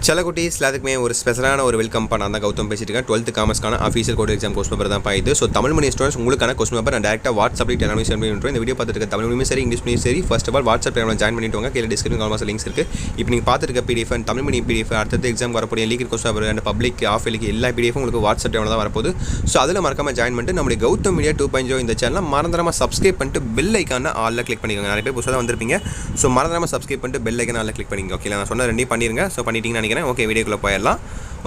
செல்லக்குட்டீஸ் எல்லாத்துக்குமே ஒரு ஸ்பெஷலான ஒரு வெல்கம் நான் தான் கௌதம் பேசிட்டு இருக்கேன். 12th காமர்ஸ்க்கான official code exam question paper தான் இது. ஸோ தமிழ் மீடியம் ஸ்டூடெண்ட்ஸ் உங்களுக்கான கொஸ்டின் பேப்பர் நான் டேரெக்டாக வாட்ஸ்அப்பில் டெலிவரி சென்ட் பண்ணிட்டு இந்த வீடியோ பார்த்துட்டு தமிழ் மீடியம் சரி இங்கிலீஷ் மீடியம் சரி first of all WhatsApp channel join பண்ணிட்டு கீழே டிஸ்கிரிப்ஷன் கால்மாஸ் லிங்க்ஸ் இருக்குது. இப்போ நீங்கள் பார்த்துருக்க பிடிஎஃப் தமிழ் மீடியம் பிடிஎஃப் அடுத்த எக்ஸாம் வரக்கூடிய leak question paper and public of leak எல்லா பிடிஎஃப் உங்களுக்கு வாட்ஸ்அப் சேனல் தான் வரப்போகுது. ஸோ அதில் மறக்காம ஜாயின் பண்ணிட்டு நம்மளுடைய கௌதம் மீடியா 2.0 இந்த சேனல் மறந்துடாமல் சப்ஸ்கிரைப் பண்ணிட்டு பெல் ஐக்கான ஆலில் கிளிக் பண்ணிக்கோங்க. நிறைய பேர் புதுசாக வந்திருப்பீங்க. ஸோ மறந்துடாமல் சப்ஸ்கிரைப் பண்ணிட்டு பெல் ஐக்கான ஆலில் கிளிக் பண்ணிக்கோங்க. ஓகே, நான் சொன்ன ரெண்டையும் பண்ணிடுங்க. ஸோ பண்ணிட்டீங்கன்னு நினைக்கிறேன். ஓகே, வீடியோக்குள்ளே போயிடலாம்.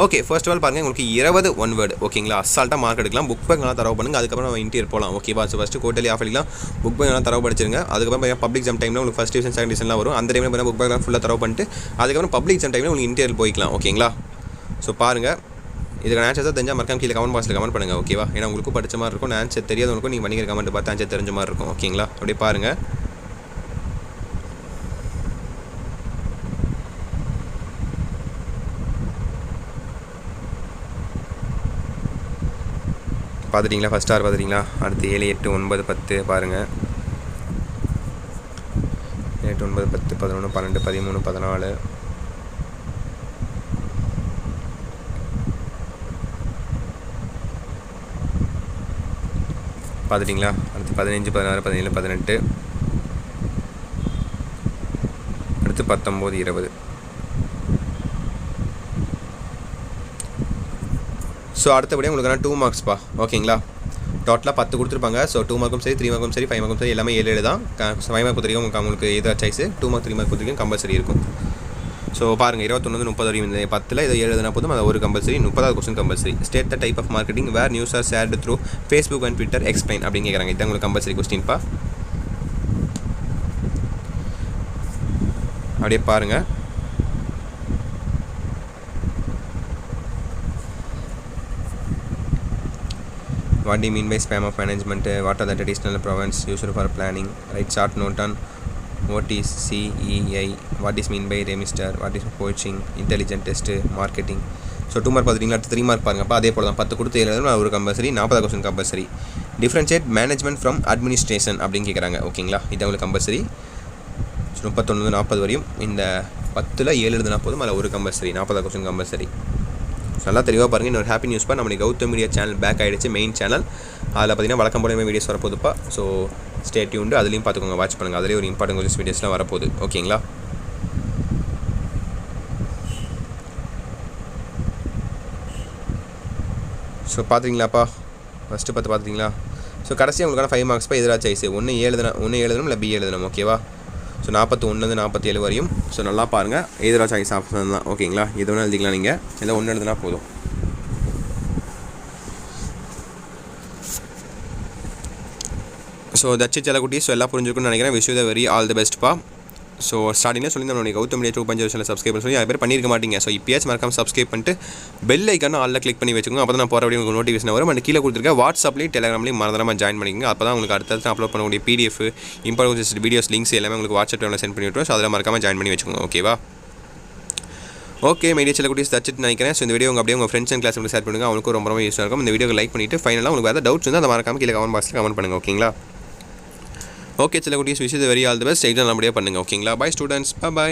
ஓகே, ஃபர்ஸ்ட் ஆஃப் ஆல் பாருங்கள், உங்களுக்கு 20 ஒன் வேர்டு ஓகேங்களா, அசால்ட்டாக மார்க் எடுக்கலாம். புக் பேங்க்லாம் தரவு பண்ணுங்கள். அதுக்கப்புறம் நம்ம இன்டீரியர் போகலாம். ஓகேவா? ஸோ ஃபஸ்ட்டு கோட்டலி ஆஃப் அடிக்கலாம். புக் பேங்க்லாம் தரவு படிச்சிருங்க. அதுக்கப்புறம் பப்ளிக் எக்ஸாம் டைமில் உங்களுக்கு ஃபஸ்ட் டிவிஷன் செகண்ட் டிவிஷன்லாம் வரும். அந்த டைமில் புக் பேங்க்லாம் ஃபுல்லாக தரவு பண்ணிட்டு அதுக்கப்புறம் பப்ளிக் எக்ஸாம் டைமில் உங்களுக்கு இன்டீரியர் போய்க்கலாம். ஓகேங்களா? ஸோ பாருங்கள், இதுக்கு ஆன்சர் தான் தெரிஞ்சால் மறக்காம கீழே கமெண்ட் பாக்ஸில் கமெண்ட் பண்ணுங்கள். ஓகேவா? ஏன்னா உங்களுக்கும் படித்த மாதிரி இருக்கும். ஆன்சர் தெரியாதவங்களுக்கும் நீங்கள் பண்ணிக்கிற கமெண்ட் பார்த்து ஆன்சர் தெரிஞ்ச மாதிரி இருக்கும். ஓகேங்களா? அப்படியே பாருங்கள். பார்த்துட்டிங்களா? ஃபஸ்ட் ஆர் பார்த்துட்டிங்களா? அடுத்து 7, 8, 9, 10 பாருங்கள். 8, 9, 10, 11, 12, 13, 14 பார்த்துட்டிங்களா? அடுத்து 15, 16, 17, 18 அடுத்து 19, 20. ஸோ அடுத்தபடியாக உங்களுக்கு 2 மார்க்ஸ்ப்பா. ஓகேங்களா? டோட்டலாக 10 கொடுத்துருப்பாங்க. ஸோ 2 மார்க்கும் சரி 3 மார்க்கும் சரி 5 மார்க்கும் சரி எல்லாமே 7 தான். 5 மார்க் பொறுத்திருக்கும் உங்களுக்கு ஏதாவது சாய்ஸ். 2 மார்க் 3 மார்க் பொறுத்திருக்கும் கம்பல்சரி இருக்கும். ஸோ பாருங்கள், 21, 30 வரையும் இந்த 10ல் இதை 7 எழுதுனா போதும். அது ஒரு கம்பல்சரி. 30வது question compulsory. State the type of marketing where news are shared through Facebook and Twitter explain அப்படின்னு கேட்குறாங்க. இதுதான் உங்களுக்கு கம்பல்சரி கொஸ்டின்ப்பா. அப்படியே பாருங்கள். What do you mean by spam of management? What are the traditional province used for planning? Write short note on what is CEI, what is mean by remister, what is coaching, intelligent test, marketing. So 2 mark பார்த்துட்டிங்களா? அடுத்து 3 mark பாருங்கப்பா. அதே போல் தான் 10 கொடுத்து 7 ஒரு compulsory. 40 question compulsory. Differentiate management from administration அப்படின்னு கேட்குறாங்க. ஓகேங்களா? இது உங்களுக்கு கம்பல்சரி. 31, 40 வரையும் இந்த 10ல் 7 எழுதுனா போதும். அதில் ஒரு கம்பல்சரி. 40 question compulsory. நல்லா தெளிவாக பாருங்கள். இன்னொரு ஹாப்பி நியூஸ்ப்பா, நம்மளுடைய கௌதம் மீடியா சேனல் பேக் ஆகிடுச்சு. மெயின் சேனல் அதில் பார்த்தீங்கன்னா வழக்கம் போலவே வீடியோஸ் வரப்போகுதுப்பா. So stay tuned. அதுலேயும் பார்த்துக்கோங்க, வாட்ச் பண்ணுங்கள். அதிலே ஒரு இம்பார்ட்டன்ட் கொஸ்டின் வீடியோஸ்லாம் வரப்போகுது. ஓகேங்களா? ஸோ பார்த்துட்டிங்களாப்பா? ஃபஸ்ட்டு 10 பார்த்துட்டிங்களா? ஸோ கடைசியாக உங்களுக்கான 5 மார்க்ஸ்ப்பா. எதிராக சாய்ஸ் ஒன்று எழுதணும் இல்லை பி எழுதணும். ஓகேவா? ஸோ 41 47 வரையும். ஸோ நல்லா பாருங்கள். எதிராக சாய்ஸ் ஆப்ஷன் தான். ஓகேங்களா? எது வேணால் எழுதிக்கலாம். நீங்கள் இல்லை ஒன்று எழுதுனா போதும். ஸோ தட்சி செல்லக்குட்டி. ஸோ எல்லாம் புரிஞ்சிருக்குன்னு நினைக்கிறேன். Wish you the very all the பெஸ்ட்ப்பா. ஸோ ஸ்டார்டிங்கில் சொல்லி நம்மளுடைய கௌதம் மீடியா 2.0 சேனல் சப்ஸ்கிரைப் பண்ணி சொல்லி நிறைய பேர் பண்ணியிருக்க மாட்டீங்க. ஸோ இப்போயாச்சும் மறக்காம சப்ஸ்கிரைப் பண்ணிட்டு பெல் ஐக்கான ஆலில் கிளிக் பண்ணி வச்சுக்கோங்க. அப்போ தான் நான் போகிற வீடியோ உங்களுக்கு நோட்டிஃபிகேஷன் வரும். அண்ட் கீழே கொடுத்துருக்கேன் வாட்ஸ்அப்லேயும் டெலிகிராம்லேயும் மறந்துடாமல் ஜாயின் பண்ணிக்கோங்க. அப்போ தான் உங்களுக்கு அடுத்தடுத்து அப்லோட் பண்ணக்கூடிய பிடிஎஃப் இம்பார்ட்டன்ட் வீடியோஸ் லிங்க்ஸ் எல்லாமே உங்களுக்கு வாட்ஸ்அப் சேனலில் சென்ட் பண்ணி விட்டுரும். ஸோ அதில் மறக்காம ஜாயின் பண்ணி வச்சுக்கோங்க. ஓகேவா? ஓகே, மீடியா செல்லக்குட்டீஸ் தச்சுட்டு நினைக்கிறேன். ஸோ இந்த வீடியோ அப்படியே உங்கள் ஃப்ரெண்ட்ஸ் அண்ட் கிளாஸ் ஷேர் பண்ணுங்கள். அவங்களுக்கு ரொம்ப யூஸ்ஃபாக இருக்கும். இந்த வீடியோ லைக் பண்ணிவிட்டு ஃபைனலாக உங்களுக்கு வேறு டவுட்ஸ் வந்து அதை மறக்காம கீழே கமெண்ட் பாக்ஸில் கமெண்ட் பண்ணுங்கள். ஓகேங்களா? ஓகே செல்லக்குட்டீஸ், wish you the very all the best. Exam நல்லபடியாக பண்ணுங்கள். ஓகேங்களா? Bye students. பை.